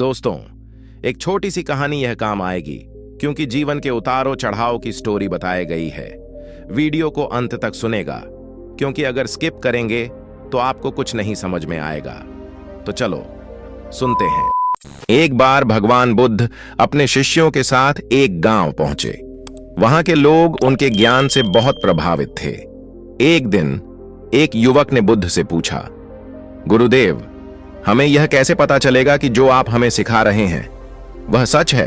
दोस्तों, एक छोटी सी कहानी यह काम आएगी क्योंकि जीवन के उतारों चढ़ाव की स्टोरी बताई गई है। वीडियो को अंत तक सुनेगा क्योंकि अगर स्किप करेंगे तो आपको कुछ नहीं समझ में आएगा। तो चलो सुनते हैं। एक बार भगवान बुद्ध अपने शिष्यों के साथ एक गांव पहुंचे। वहां के लोग उनके ज्ञान से बहुत प्रभावित थे। एक दिन एक युवक ने बुद्ध से पूछा, गुरुदेव, हमें यह कैसे पता चलेगा कि जो आप हमें सिखा रहे हैं वह सच है?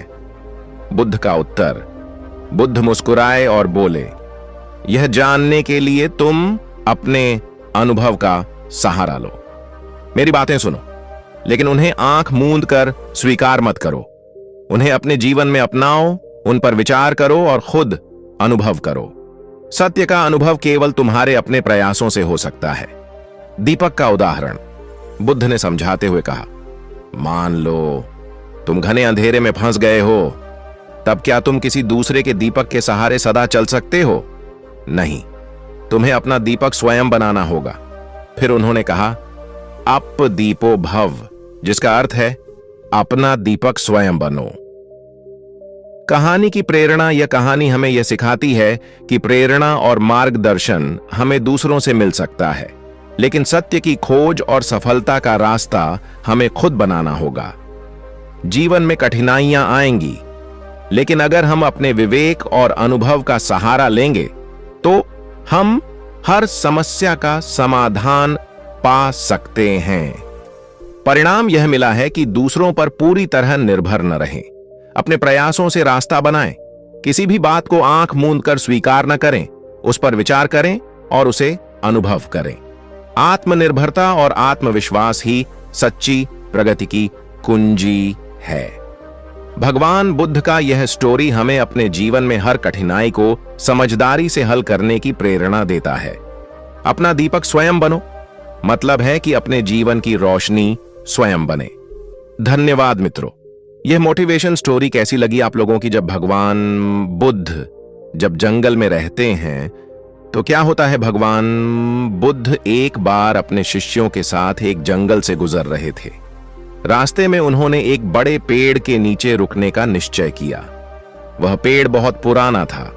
बुद्ध का उत्तर। बुद्ध मुस्कुराए और बोले, यह जानने के लिए तुम अपने अनुभव का सहारा लो। मेरी बातें सुनो, लेकिन उन्हें आंख मूंद कर स्वीकार मत करो। उन्हें अपने जीवन में अपनाओ, उन पर विचार करो और खुद अनुभव करो। सत्य का अनुभव केवल तुम्हारे अपने प्रयासों से हो सकता है। दीपक का उदाहरण। बुद्ध ने समझाते हुए कहा, मान लो तुम घने अंधेरे में फंस गए हो, तब क्या तुम किसी दूसरे के दीपक के सहारे सदा चल सकते हो? नहीं, तुम्हें अपना दीपक स्वयं बनाना होगा। फिर उन्होंने कहा, अप दीपो भव, जिसका अर्थ है अपना दीपक स्वयं बनो। कहानी की प्रेरणा। यह कहानी हमें यह सिखाती है कि प्रेरणा और मार्गदर्शन हमें दूसरों से मिल सकता है, लेकिन सत्य की खोज और सफलता का रास्ता हमें खुद बनाना होगा। जीवन में कठिनाइयां आएंगी, लेकिन अगर हम अपने विवेक और अनुभव का सहारा लेंगे तो हम हर समस्या का समाधान पा सकते हैं। परिणाम यह मिला है कि दूसरों पर पूरी तरह निर्भर न रहें। अपने प्रयासों से रास्ता बनाएं। किसी भी बात को आंख मूंद कर स्वीकार न करें, उस पर विचार करें और उसे अनुभव करें। आत्मनिर्भरता और आत्मविश्वास ही सच्ची प्रगति की कुंजी है। भगवान बुद्ध का यह स्टोरी हमें अपने जीवन में हर कठिनाई को समझदारी से हल करने की प्रेरणा देता है। अपना दीपक स्वयं बनो, मतलब है कि अपने जीवन की रोशनी स्वयं बने। धन्यवाद मित्रों। यह मोटिवेशन स्टोरी कैसी लगी आप लोगों की? जब भगवान बुद्ध जब जंगल में रहते हैं तो क्या होता है? भगवान बुद्ध एक बार अपने शिष्यों के साथ एक जंगल से गुजर रहे थे। रास्ते में उन्होंने एक बड़े पेड़ के नीचे रुकने का निश्चय किया। वह पेड़ बहुत पुराना था,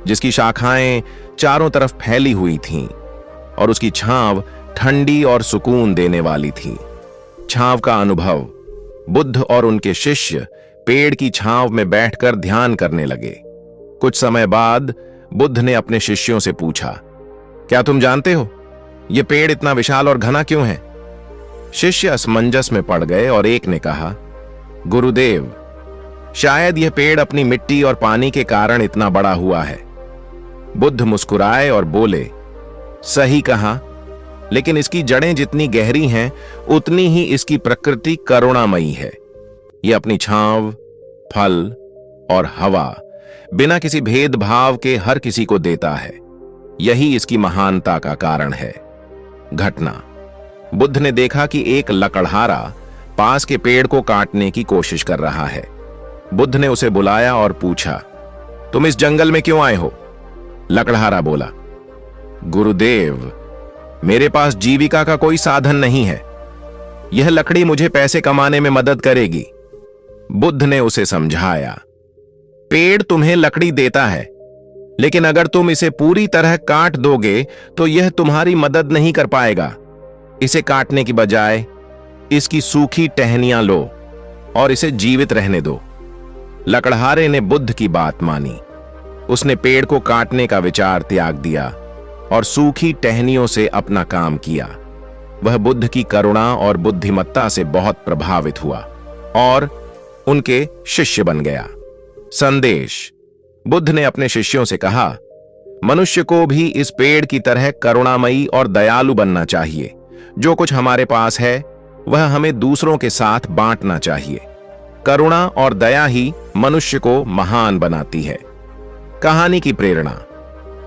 जिसकी शाखाएं चारों तरफ फैली हुई थीं और उसकी छांव ठंडी और सुकून देने वाली थी। छांव का अनुभव। बुद्ध और उनके शिष्य पेड़ की छांव में बैठकर ध्यान करने लगे। कुछ समय बाद बुद्ध ने अपने शिष्यों से पूछा, क्या तुम जानते हो यह पेड़ इतना विशाल और घना क्यों है? शिष्य असमंजस में पड़ गए और एक ने कहा, गुरुदेव, शायद यह पेड़ अपनी मिट्टी और पानी के कारण इतना बड़ा हुआ है। बुद्ध मुस्कुराए और बोले, सही कहा, लेकिन इसकी जड़ें जितनी गहरी हैं उतनी ही इसकी प्रकृति करुणामयी है। यह अपनी छांव, फल और हवा बिना किसी भेदभाव के हर किसी को देता है। यही इसकी महानता का कारण है। घटना। बुद्ध ने देखा कि एक लकड़हारा पास के पेड़ को काटने की कोशिश कर रहा है। बुद्ध ने उसे बुलाया और पूछा, तुम इस जंगल में क्यों आए हो? लकड़हारा बोला, गुरुदेव, मेरे पास जीविका का कोई साधन नहीं है। यह लकड़ी मुझे पैसे कमाने में मदद करेगी। बुद्ध ने उसे समझाया, पेड़ तुम्हें लकड़ी देता है, लेकिन अगर तुम इसे पूरी तरह काट दोगे तो यह तुम्हारी मदद नहीं कर पाएगा। इसे काटने की बजाय इसकी सूखी टहनियां लो और इसे जीवित रहने दो। लकड़हारे ने बुद्ध की बात मानी। उसने पेड़ को काटने का विचार त्याग दिया और सूखी टहनियों से अपना काम किया। वह बुद्ध की करुणा और बुद्धिमत्ता से बहुत प्रभावित हुआ और उनके शिष्य बन गया। संदेश। बुद्ध ने अपने शिष्यों से कहा, मनुष्य को भी इस पेड़ की तरह करुणामयी और दयालु बनना चाहिए। जो कुछ हमारे पास है वह हमें दूसरों के साथ बांटना चाहिए। करुणा और दया ही मनुष्य को महान बनाती है। कहानी की प्रेरणा।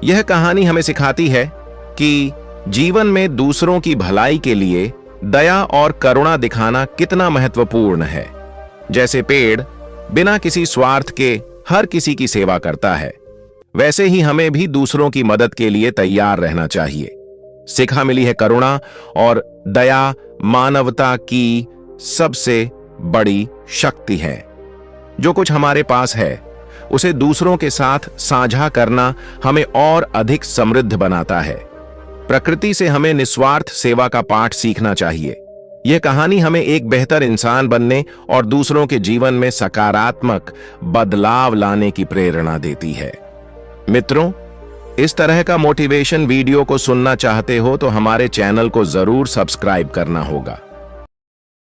यह कहानी हमें सिखाती है कि जीवन में दूसरों की भलाई के लिए दया और करुणा दिखाना कितना महत्वपूर्ण है। जैसे पेड़ बिना किसी स्वार्थ के हर किसी की सेवा करता है, वैसे ही हमें भी दूसरों की मदद के लिए तैयार रहना चाहिए। सिखा मिली है करुणा और दया मानवता की सबसे बड़ी शक्ति है। जो कुछ हमारे पास है उसे दूसरों के साथ साझा करना हमें और अधिक समृद्ध बनाता है। प्रकृति से हमें निस्वार्थ सेवा का पाठ सीखना चाहिए। यह कहानी हमें एक बेहतर इंसान बनने और दूसरों के जीवन में सकारात्मक बदलाव लाने की प्रेरणा देती है। मित्रों, इस तरह का मोटिवेशन वीडियो को सुनना चाहते हो तो हमारे चैनल को जरूर सब्सक्राइब करना होगा।